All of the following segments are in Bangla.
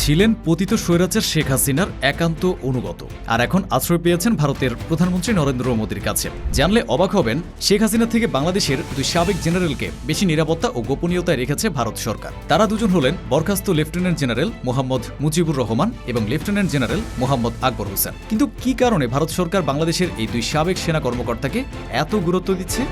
ছিলেন পতিত স্বৈরাচার শেখ হাসিনার একান্ত অনুগত, আর এখন আশ্রয় পেয়েছেন ভারতের প্রধানমন্ত্রী নরেন্দ্র মোদীর কাছে। জানলে অবাক হবেন, শেখ হাসিনা থেকে বাংলাদেশের দুই সাবেক জেনারেলকে বেশি নিরাপত্তা ও গোপনীয়তায় রেখেছে ভারত সরকার। তারা দুজন হলেন বরখাস্ত লেফটেন্যান্ট জেনারেল মোহাম্মদ মুজিবুর রহমান এবং লেফটেন্যান্ট জেনারেল মোহাম্মদ আকবর হোসেন। কিন্তু কি কারণে ভারত সরকার বাংলাদেশের এই দুই সাবেক সেনা কর্মকর্তাকে এত গুরুত্ব দিচ্ছে?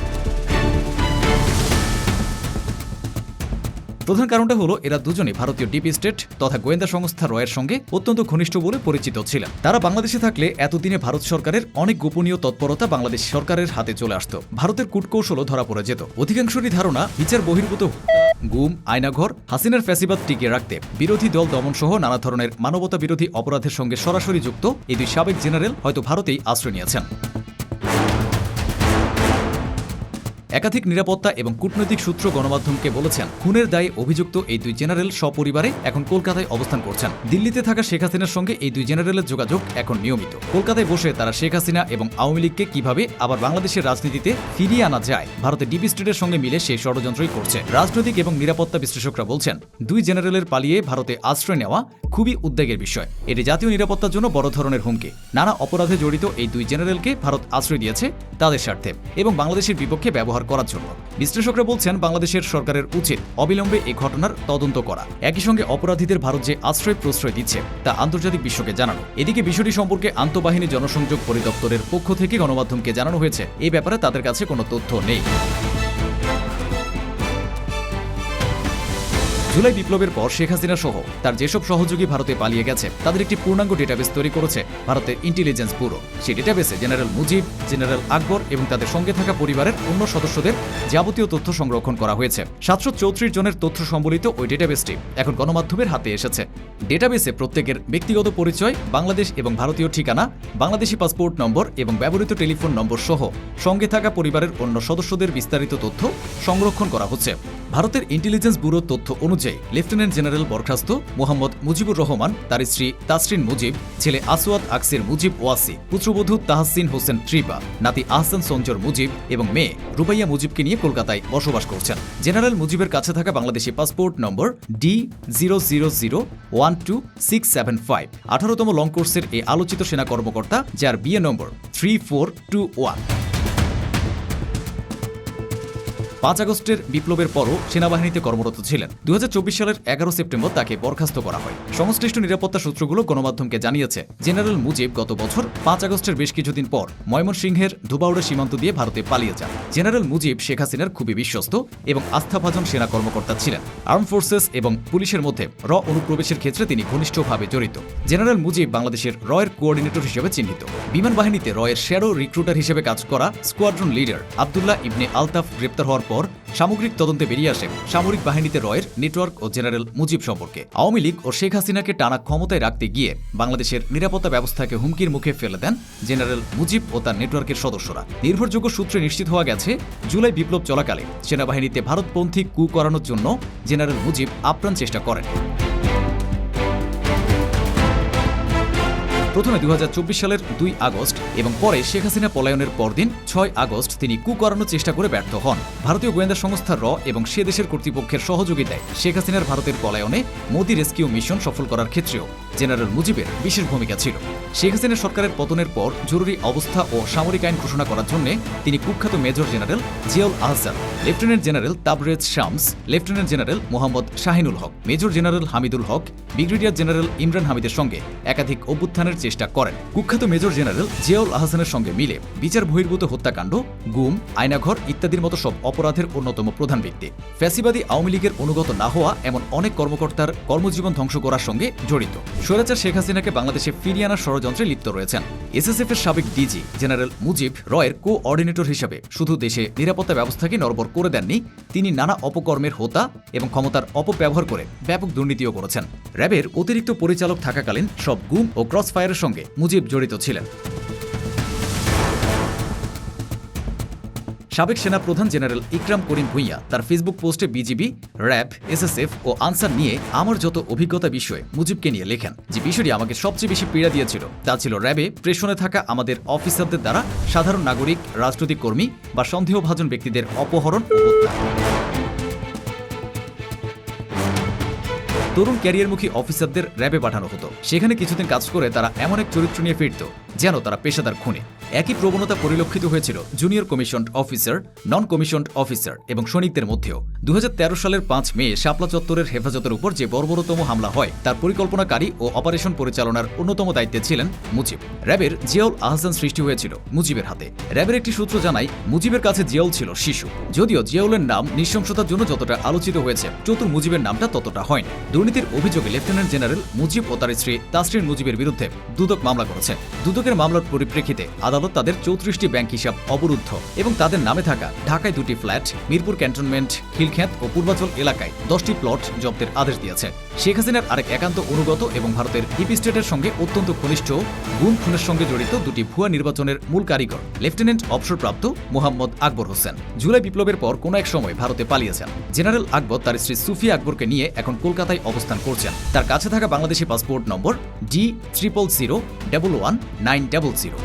প্রধান কারণটা হলো, এরা দুজনই ভারতীয় ডিপ স্টেট তথা গোয়েন্দা সংস্থা রয়ের সঙ্গে অত্যন্ত ঘনিষ্ঠ বলে পরিচিত ছিলেন। তারা বাংলাদেশে থাকলে এতদিনে ভারত সরকারের অনেক গোপনীয় তৎপরতা বাংলাদেশ সরকারের হাতে চলে আসত, ভারতের কূটকৌশলও ধরা পড়ে যেত। অধিকাংশরই ধারণা, বিচার বহির্ভূত গুম, আয়নাঘর, হাসিনার ফ্যাসিবাদ টিকিয়ে রাখতে বিরোধী দল দমন সহ নানা ধরনের মানবতা বিরোধী অপরাধের সঙ্গে সরাসরি যুক্ত এই দুই সাবেক জেনারেল হয়তো ভারতেই আশ্রয় নিয়েছেন। একাধিক নিরাপত্তা এবং কূটনৈতিক সূত্র গণমাধ্যমকে বলেছেন, খুনের দায়ে অভিযুক্ত এই দুই জেনারেল সপরিবারে এখন কলকাতায় অবস্থান করছেন। দিল্লিতে থাকা শেখ হাসিনার সঙ্গে এই দুই জেনারেলের যোগাযোগ এখন নিয়মিত। কলকাতায় বসে তারা শেখ হাসিনা এবং আওয়ামী লীগকে কিভাবে আবার বাংলাদেশের রাজনীতিতে ফিরিয়ে আনা যায়, ভারতের ডিপ স্টেটের সঙ্গে মিলে সেই ষড়যন্ত্রই করছে। রাজনৈতিক এবং নিরাপত্তা বিশ্লেষকরা বলছেন, দুই জেনারেলের পালিয়ে ভারতে আশ্রয় নেওয়া খুবই উদ্বেগের বিষয়। এটি জাতীয় নিরাপত্তার জন্য বড় ধরনের হুমকি। নানা অপরাধে জড়িত এই দুই জেনারেলকে ভারত আশ্রয় দিয়েছে তাদের স্বার্থে এবং বাংলাদেশের বিপক্ষে ব্যবহার করার জন্য। বিশ্লেষকরা বলছেন, বাংলাদেশের সরকারের উচিত অবিলম্বে এই ঘটনার তদন্ত করা। একই সঙ্গে অপরাধীদের ভারত যে আশ্রয় প্রশ্রয় দিচ্ছে তা আন্তর্জাতিক বিশ্বকে জানানো। এদিকে বিষয়টি সম্পর্কে আন্তঃবাহিনী জনসংযোগ পরিদপ্তরের পক্ষ থেকে গণমাধ্যমকে জানানো হয়েছে, এই ব্যাপারে তাদের কাছে কোনো তথ্য নেই। জুলাই বিপ্লবের পর শেখ হাসিনা সহ তার যেসব সহযোগী ভারতে পালিয়ে গেছে তাদের একটি পূর্ণাঙ্গ ডেটাবেস তৈরি করেছে ভারতের ইন্টেলিজেন্স ব্যুরো। সেই ডেটাবেসে জেনারেল মুজিব, জেনারেল আকবর এবং তাদের সঙ্গে থাকা পরিবারের অন্য সদস্যদের যাবতীয় তথ্য সংরক্ষণ করা হয়েছে। 734 জনের তথ্য সম্বলিত ওই ডেটাবেসটি এখন গণমাধ্যমের হাতে এসেছে। ডেটাবেসে প্রত্যেকের ব্যক্তিগত পরিচয়, বাংলাদেশ এবং ভারতীয় ঠিকানা, বাংলাদেশি পাসপোর্ট নম্বর এবং ব্যবহৃত টেলিফোন নম্বর সহ সঙ্গে থাকা পরিবারের অন্য সদস্যদের বিস্তারিত তথ্য সংরক্ষণ করা হচ্ছে। ভারতের ইন্টেলিজেন্স ব্যুরোর তথ্য অনুযায়ী লেফটেন্যান্ট জেনারেল বরখাস্ত মোহাম্মদ মুজিবুর রহমান, তার স্ত্রী তাসরিন মুজিব, ছেলে আসওয়াদ আকসির মুজিব ওয়াসি, পুত্রবধূ তাহসিন হোসেন ট্রিপা, নাতি আহসান সঞ্জর মুজিব এবং মেয়ে রুবাইয়া মুজিবকে নিয়ে কলকাতায় বসবাস করছেন। জেনারেল মুজিবের কাছে থাকা বাংলাদেশি পাসপোর্ট নম্বর D00012675 18তম লং কোর্সের এই আলোচিত সেনা কর্মকর্তা, যার বিয়ে নম্বর 3421। 5 আগস্টের বিপ্লবের পরও সেনাবাহিনীতে কর্মরত ছিলেন। 2024 সালের 11 সেপ্টেম্বর তাকে বরখাস্ত করা হয়। সংশ্লিষ্ট নিরাপত্তা সূত্রগুলো গণমাধ্যমকে জানিয়েছে, জেনারেল মুজিব গত বছর 5 আগস্টের বেশ কিছুদিন পর ময়মনসিংহের ধুবাউড়া সীমান্ত দিয়ে ভারতে পালিয়ে যান। জেনারেল মুজিব শেখ হাসিনার খুবই বিশ্বস্ত এবং আস্থাভাজন সেনা কর্মকর্তা ছিলেন। আর্ম ফোর্সেস এবং পুলিশের মধ্যে অনুপ্রবেশের ক্ষেত্রে তিনি ঘনিষ্ঠভাবে জড়িত। জেনারেল মুজিব বাংলাদেশের এর কোঅর্ডিনেটর হিসেবে চিহ্নিত। বিমান বাহিনীতে এর শ্যাডো রিক্রুটার হিসেবে কাজ করা স্কোয়াড্রন লিডার আব্দুল্লাহ ইবনে আলতাফ গ্রেপ্তার হওয়ার পর সামগ্রিক তদন্তে বেরিয়ে আসে সামরিক বাহিনীতে এর নেটওয়ার্ক ও জেনারেল মুজিব সম্পর্কে। আওয়ামী লীগ ও শেখ হাসিনাকে টানা ক্ষমতায় রাখতে গিয়ে বাংলাদেশের নিরাপত্তা ব্যবস্থাকে হুমকির মুখে ফেলে দেন জেনারেল মুজিব ও তার নেটওয়ার্কের সদস্যরা। নির্ভরযোগ্য সূত্রে নিশ্চিত হওয়া গেছে, জুলাই বিপ্লব চলাকালে সেনাবাহিনীতে ভারতপন্থী কু করানোর জন্য জেনারেল মুজিব আপ্রাণ চেষ্টা করেন। প্রথমে 2024 সালের 2 আগস্ট এবং পরে শেখ হাসিনা পলায়নের পরদিন 6 আগস্ট তিনি কু করানোর চেষ্টা করে ব্যর্থ হন। ভারতীয় গোয়েন্দা সংস্থা এবং সে দেশের কর্তৃপক্ষের সহযোগিতায় শেখ হাসিনার ভারতের পলায়নে মোদি রেস্কিউ মিশন সফল করার ক্ষেত্রেও জেনারেল মুজিবের বিশেষ ভূমিকা ছিল। শেখ হাসিনা সরকারের পতনের পর জরুরি অবস্থা ও সামরিক আইন ঘোষণা করার জন্য তিনি কুখ্যাত major general Ziaul Ahsan, lieutenant general Tabrez Shams, lieutenant general Mohammad Shahinul Haq, major general Hamidul Haq, brigadier general Imran হামিদের সঙ্গে একাধিক অভ্যুত্থানের চেষ্টা করেন। কুখ্যাত মেজর জেনারেল জিয়াউল আহসানের সঙ্গে মিলে বিচার বহির্ভূত হত্যাকাণ্ড, গুম, আয়নাঘর ইত্যাদির মতো সব অপরাধের অন্যতম প্রধান ব্যক্তি। ফ্যাসিবাদী আওয়ামী লীগের অনুগত না হওয়া এমন অনেক কর্মকর্তার কর্মজীবন ধ্বংস করার সঙ্গে জড়িত। স্বৈরাচার শেখ হাসিনাকে বাংলাদেশে ফিরিয়ে আনার ষড়যন্ত্রে লিপ্ত রয়েছেন। এসএসএফ এর সাবেক ডিজি জেনারেল মুজিব এর কোঅর্ডিনেটর হিসেবে শুধু দেশে নিরাপত্তা ব্যবস্থাকে নড়বড় করে দেননি, তিনি নানা অপকর্মের হোতা এবং ক্ষমতার অপব্যবহার করে ব্যাপক দুর্নীতিও করেছেন। র্যাবের অতিরিক্ত পরিচালক থাকাকালীন সব গুম ও ক্রস ফায়ারের সঙ্গে মুজিব জড়িত ছিলেন। সাবেক সেনা প্রধান জেনারেল ইকরাম করিম ভুঁইয়া তার ফেসবুক পোস্টে বিজিবি, র্যাব, এসএসএফ ও আনসার নিয়ে আমার যত অভিজ্ঞতা বিষয়ে মুজিবকে নিয়ে লেখেন। যে বিষয়টি আমাকে সবচেয়ে বেশি পীড়া দিয়েছিল তা ছিল র্যাবে প্রেষণে থাকা আমাদের অফিসারদের দ্বারা সাধারণ নাগরিক, রাজনৈতিক কর্মী বা সন্দেহভাজন ব্যক্তিদের অপহরণ ও হত্যা। তরুণ ক্যারিয়ারমুখী অফিসারদের র্যাবে পাঠানো হতো। সেখানে কিছুদিন কাজ করে তারা এমন এক চরিত্র নিয়ে ফিরত যেন তারা পেশাদার খুনি। একই প্রবণতা পরিলক্ষিত হয়েছিল জুনিয়র কমিশনড অফিসার, নন কমিশনড অফিসার এবং সৈনিকদের মধ্যেও। 2013 সালের 5 মে শাপলা চত্বরের হেফাজতের উপর যে বর্বরতম হামলা হয় তার পরিকল্পনাকারী ও অপারেশন পরিচালনার অন্যতম দায়িত্বে ছিলেন মুজিব। র্যাবের জিয়াউল আহসান সৃষ্টি হয়েছিল মুজিবের হাতে। র্যাবের একটি সূত্র জানায়, মুজিবের কাছে জিয়াউল ছিল শিশু। যদিও জিয়াউলের নাম নৃশংসতার জন্য যতটা আলোচিত হয়েছে, চতুর মুজিবের নামটা ততটা হয়নি। দুর্নীতির অভিযোগে লেফটেন্যান্ট জেনারেল মুজিব ও তার স্ত্রী তাসরিন মুজিবের বিরুদ্ধে দুদক মামলা করেছে। দুদকের মামলার পরিপ্রেক্ষিতে আদালত তাদের 34টি ব্যাংক হিসাব অবরুদ্ধ এবং তাদের নামে থাকা ঢাকায় 2টি ফ্ল্যাট, মিরপুর ক্যান্টনমেন্ট, খিলখ্যাত ও পূর্বাচল এলাকায় 10টি প্লট জব্দের আদেশ দিয়েছে। শেখ হাসিনার আরেক একান্ত অনুগত এবং ভারতের ডিপ স্টেটের সঙ্গে অত্যন্ত ঘনিষ্ঠ গুম খুনের সঙ্গে জড়িত 2টি ভুয়া নির্বাচনের মূল কারিগর লেফটেন্যান্ট অবসরপ্রাপ্ত মোহাম্মদ আকবর হোসেন জুলাই বিপ্লবের পর কোনো এক সময় ভারতে পালিয়েছেন। জেনারেল আকবর তার স্ত্রী সুফিয়া আকবরকে নিয়ে এখন কলকাতায় অবস্থান করছেন। তার কাছে থাকা বাংলাদেশি পাসপোর্ট নম্বর D00011900।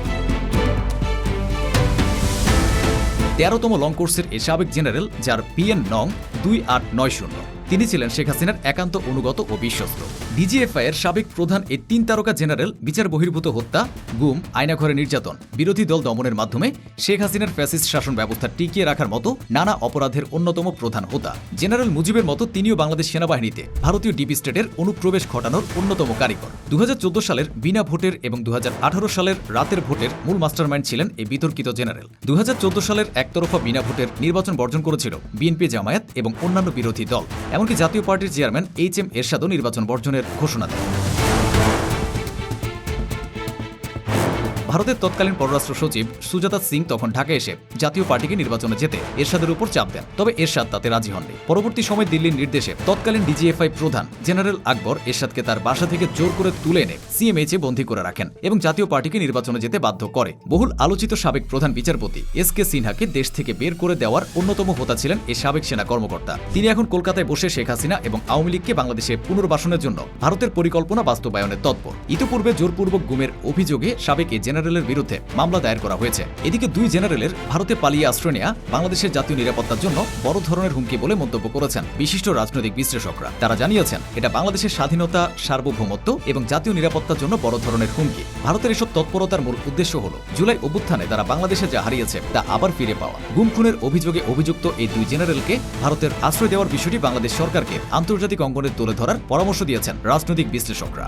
13তম লং কোর্সের এই সাবেক জেনারেল, যার PN নং 2890, তিনি ছিলেন শেখ হাসিনার একান্ত অনুগত ও বিশ্বস্ত। ডিজিএফআই এর সাবেক প্রধান এই 3 তারকা জেনারেল বিচার বহির্ভূত হত্যা, গুম, আয়নাঘরে নির্যাতন, বিরোধী দল দমনের মাধ্যমে শেখ হাসিনার ফ্যাসিস্ট শাসন ব্যবস্থা টিকিয়ে রাখার মতো নানা অপরাধের অন্যতম প্রধান হোতা। জেনারেল মুজিবের মতো তিনিও বাংলাদেশ সেনাবাহিনীতে ভারতীয় ডিপ স্টেটের অনুপ্রবেশ ঘটানোর অন্যতম কারিগর। 2014 সালের বিনা ভোটের এবং 2018 সালের রাতের ভোটের মূল মাস্টারমাইন্ড ছিলেন এই বিতর্কিত জেনারেল। 2014 সালের একতরফা বিনা ভোটের নির্বাচন বর্জন করেছিল বিএনপি, জামায়াত এবং অন্যান্য বিরোধী দল। এমনকি জাতীয় পার্টির চেয়ারম্যান HM এরশাদও নির্বাচন বর্জনের ঘোষণা দেন। ভারতের তৎকালীন পররাষ্ট্র সচিব সুজাতা সিং তখন ঢাকায় এসে জাতীয় পার্টিকে নির্বাচনে যেতে এরশাদের উপর চাপ দেন, তবে এরশাদ তাতে রাজি হননি। পরবর্তী সময় দিল্লির নির্দেশে তৎকালীন ডিজিএফআই প্রধান জেনারেল আকবর এরশাদকে তার বাসা থেকে জোর করে তুলে এনে CMH এ বন্দী করে রাখেন এবং জাতীয় পার্টিকে নির্বাচনে যেতে বাধ্য করে। বহুল আলোচিত সাবেক প্রধান বিচারপতি SK সিনহাকে দেশ থেকে বের করে দেওয়ার অন্যতম হোতা ছিলেন এই সাবেক সেনা কর্মকর্তা। তিনি এখন কলকাতায় বসে শেখ হাসিনা এবং আওয়ামী লীগকে বাংলাদেশে পুনর্বাসনের জন্য ভারতের পরিকল্পনা বাস্তবায়নে তৎপর। ইতিপূর্বে জোরপূর্বক গুমের অভিযোগে সাবেক এই জেনারেলের বিরুদ্ধে মামলা দায়ের করা হয়েছে। এদিকে দুই জেনারেলের ভারতে পালিয়ে আশ্রয় নেওয়া বাংলাদেশের জাতীয় নিরাপত্তার জন্য বড় ধরনের হুমকি বলে মন্তব্য করেছেন বিশিষ্ট রাজনৈতিক বিশ্লেষকরা। তারা জানিয়েছেন, এটা বাংলাদেশের স্বাধীনতা, সার্বভৌমত্ব এবং জাতীয় নিরাপত্তার জন্য বড় ধরনের হুমকি। ভারতের এসব তৎপরতার মূল উদ্দেশ্য হল জুলাই অভ্যুত্থানে তারা বাংলাদেশে যা হারিয়েছে তা আবার ফিরে পাওয়া। গুম খুনের অভিযোগে অভিযুক্ত এই দুই জেনারেলকে ভারতের আশ্রয় দেওয়ার বিষয়টি বাংলাদেশ সরকারকে আন্তর্জাতিক অঙ্গনে তুলে ধরার পরামর্শ দিয়েছেন রাজনৈতিক বিশ্লেষকরা।